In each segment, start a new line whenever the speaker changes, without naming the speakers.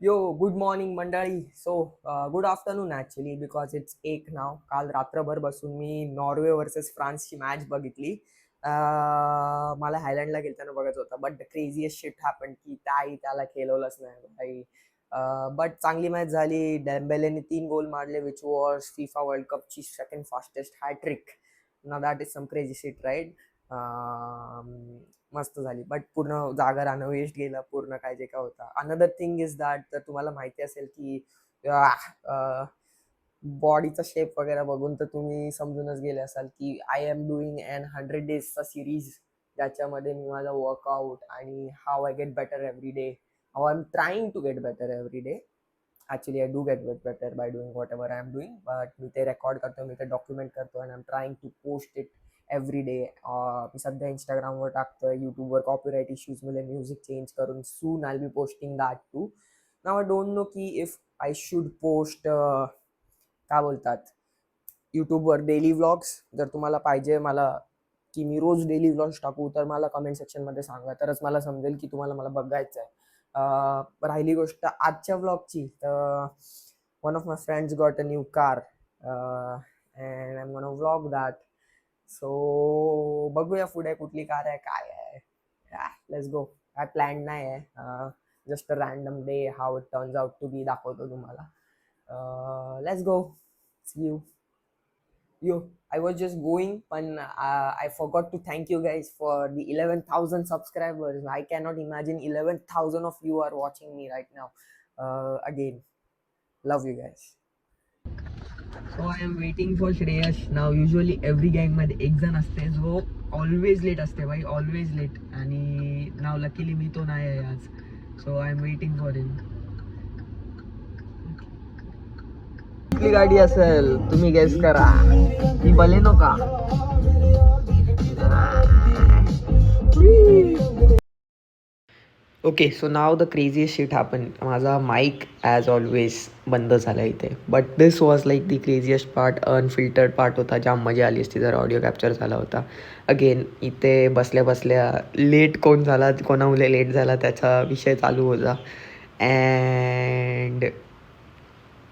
यो good morning मंडळी. So good afternoon actually because it's 1 नाव. काल रात्रभर बसून मी नॉर्वे वर्सेस फ्रान्सची मॅच बघितली. मला हायलँडला गेलताना बघत होता बट द क्रेझिएस्ट शिट हॅपन की त्याला खेळवलंच नाही भाई. बट चांगली मॅच झाली. डेम्बेलेने 3 गोल मारले विच वॉज फिफा वर्ल्ड कपची सेकंड फास्टेस्ट हॅट्रिक. ना that is some crazy shit right. मस्त झाली बट पूर्ण जागा राहणं वेस्ट गेलं पूर्ण काय जे काय होता. अनदर थिंग इज दॅट तर तुम्हाला माहिती असेल की बॉडीचा शेप वगैरे बघून तर तुम्ही समजूनच गेले असाल की आय एम डुईंग अन 100 डेजचा सिरीज ज्याच्यामध्ये मी माझा वर्कआउट आणि how I get better every day, how I am trying to get better every day. Actually I do get better by doing whatever I am doing but मी ते record करतो, मी ते document करतो and I am trying to post it every day. मी सध्या इंस्टाग्रामवर टाकतोय, यूट्यूबवर कॉपीराईट इश्यूजमुळे म्युझिक चेंज करून soon I be posting that too. Now I don't know की इफ आय शुड पोस्ट काय बोलतात यूट्यूबवर डेली व्लॉग्स. जर तुम्हाला पाहिजे मला की मी रोज डेली व्लॉग्स टाकू तर मला कमेंट सेक्शनमध्ये सांगा, तरच मला समजेल की तुम्हाला मला बघायचं आहे. राहिली गोष्ट आजच्या व्लॉगची तर one of my friends got a new car and I am gonna vlog that. So बघूया पुढे कुठली कार आहे काय आहे. Let's go. काय प्लॅन नाही आहे, just a random day how it turns out to be दाखवतो तुम्हाला. Let's go. See you. Yo, I was just going, but I forgot to thank you guys for the 11,000 subscribers. I cannot imagine 11,000 of you are watching me right now. Again, love you guys. So I am waiting for Shreyash now. Usually every gang मध्ये एक जण असते जो always late असते भाई, always late. आणि now luckily मी तो नाही आहे आज. So I am waiting for him. कुठली गाडी असेल तुम्ही गेस करा. ती बलेनो का? Okay, so now the craziest shit happen. माझा माईक ॲज ऑलवेज बंद झाला इथे, but this was like the craziest part. Unfiltered part होता, जाम मजा आली असती जर ऑडिओ कॅप्चर झाला होता. अगेन इथे बसल्या बसल्या लेट कोण झाला, कोणामुळे लेट झाला त्याचा विषय चालू होता. अँड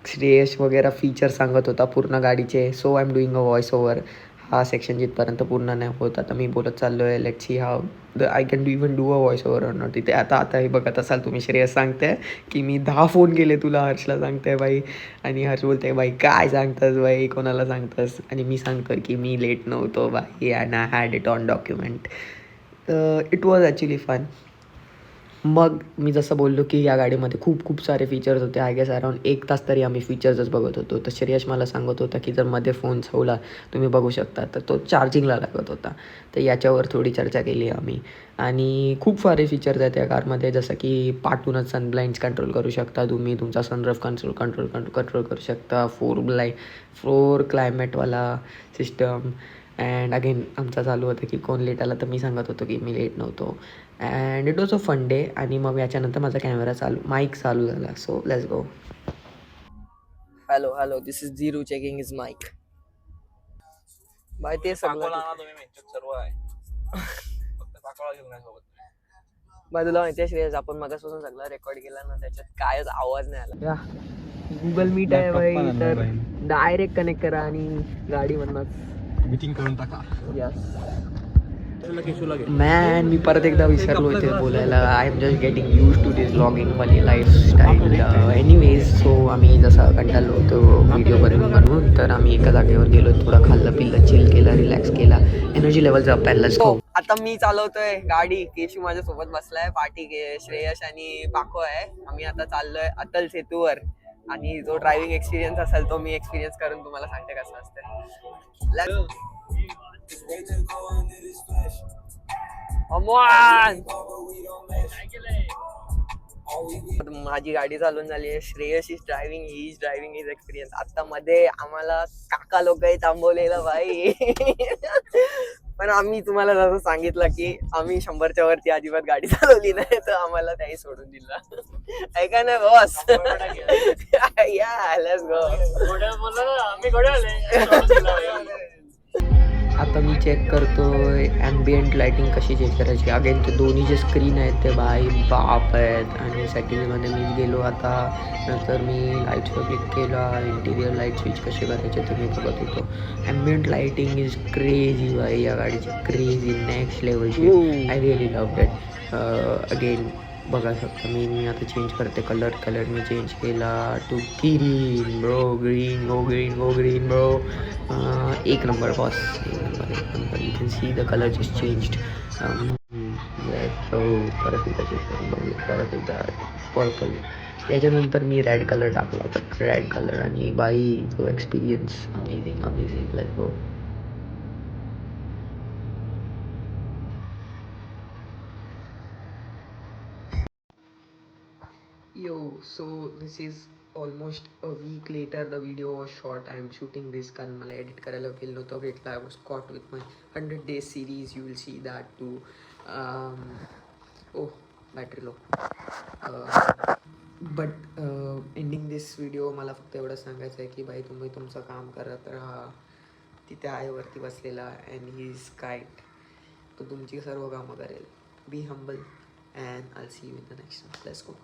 श्रेयश वगैरे फीचर सांगत होता पूर्ण गाडीचे. So I am doing a voice over. हा सेक्शन जिथपर्यंत पूर्ण नाही होत आता मी बोलत चाललो आहे. Let's see how I can even do a voice over or not. तिथे आता हे बघत असाल तुम्ही, श्रेयस सांगते की मी 10 फोन केले तुला, हर्षला सांगते बाई. आणि हर्ष बोलते बाई काय सांगतास बाई, कोणाला सांगतास. आणि मी सांगतो की मी लेट नव्हतो बाई and I had it on document. It was actually fun. मग मी जसं बोललो की या गाडीमध्ये खूप खूप सारे फीचर्स होते. आय गेस अराउंड 1 तास तरी आम्ही फीचर्सच बघत होतो. तर श्रेयश मला सांगत होता की जर मध्ये फोन ठेवला तुम्ही बघू शकता तर तो चार्जिंगला लागत होता. तर याच्यावर थोडी चर्चा केली आम्ही. आणि खूप सारे फीचर्स आहेत या कारमध्ये, जसं की पाठूनच सनब्लाइंड्स कंट्रोल करू शकता तुम्ही, तुमचा सनरूफ कंट्रोल करू शकता, 4 क्लायमेटवाला सिस्टम. अँड अगेन आमचा चालू होतं की कोण लेट आला, तर मी सांगत होतो की मी लेट नव्हतो. And it was a fun day. आणि मग याच्यानंतर माझा कॅमेरा माईक चालू झाला. So let's go. Hello, this is झिरू चेकिंग इज माईक. बाय ते सगळं सर्व आहे. बाय तुला माहिती आहे श्रेयस, आपण मगापासून सगळं रेकॉर्ड केला ना, त्याच्यात कायच आवाज नाही आला. गुगल मीट आहे बाई, तर डायरेक्ट कनेक्ट करा आणि गाडीमधनच मीटिंग करून टाका. यस मॅन, मी परत एकदा विसरलो इथे बोलायला. I am just getting use to this व्लॉगिंगवाली लाईफस्टाईल. एनिवेज, सो आम्ही जसं कंटाळलो होतो व्हिडिओ बनवून, तर आम्ही एका जागेवर गेलो, थोडं खाल्लं पिल्लं, चिल केलं, रिलॅक्स केला, एनर्जी लेवल अप करायला. आता मी चालवतोय गाडी, केशू माझ्यासोबत बसलाय, पाठी श्रेयश आणि पाखो आहे. आम्ही आता चाललोय अटल सेतूवर. आणि जो ड्रायव्हिंग एक्सपिरियन्स असेल तो मी एक्सपिरियन्स करून तुम्हाला सांगते कसं असतं. माझी गाडी चालून झाली आहे. Shreyas is driving, he is driving his experience. आता मध्ये आम्हाला काका लोक थांबवलेलं भाई. पण आम्ही तुम्हाला जसं सांगितलं की आम्ही 100च्या वरती अजिबात गाडी चालवली नाही, तर आम्हाला त्याही सोडून दिलं. ऐका ना बॉस. या लेट्स गो. आता मी चेक करतोय ॲम्बियंट लाईटिंग कशी चेक करायची. अगेन ते दोन्ही जे स्क्रीन आहेत ते बाई बाप आहेत. आणि सेटिंग्समध्ये मी गेलो आता. नंतर मी लाईट्सवर क्लिक केला. इंटिरियर लाईट स्विच कसे करायचे ते मी बघत होतो. ॲम्बियंट लाईटिंग इज क्रेझी बाई, या गाडीची क्रेझी नेक्स्ट लेवलची. I really love it. Again बघा शकता मी आता चेंज करते कलर मी चेंज केला to green bro. Green bro. एक नंबर बॉस, एक number. You can see the colour just changed. परत एकदा चेक करून बघू. परत एकदा पर्पल. त्याच्यानंतर मी रेड कलर टाकला होता. रेड कलर आणि बाई तो experience amazing like go. Yo, so this is almost a week later the video was shot. I am shooting this कारण मला एडिट करायला वेळ नव्हता भेटला. I was caught with my 100 days series. You will see that too. Oh, battery low. But ending this video मला फक्त एवढं सांगायचं आहे की भाई तुम्ही तुमचं काम करत राहा. तिथे आहे वरती बसलेला अँड ही इज काइंड. तो तुमची सर्व कामं करेल. Be humble and I see you in the next. Let's go.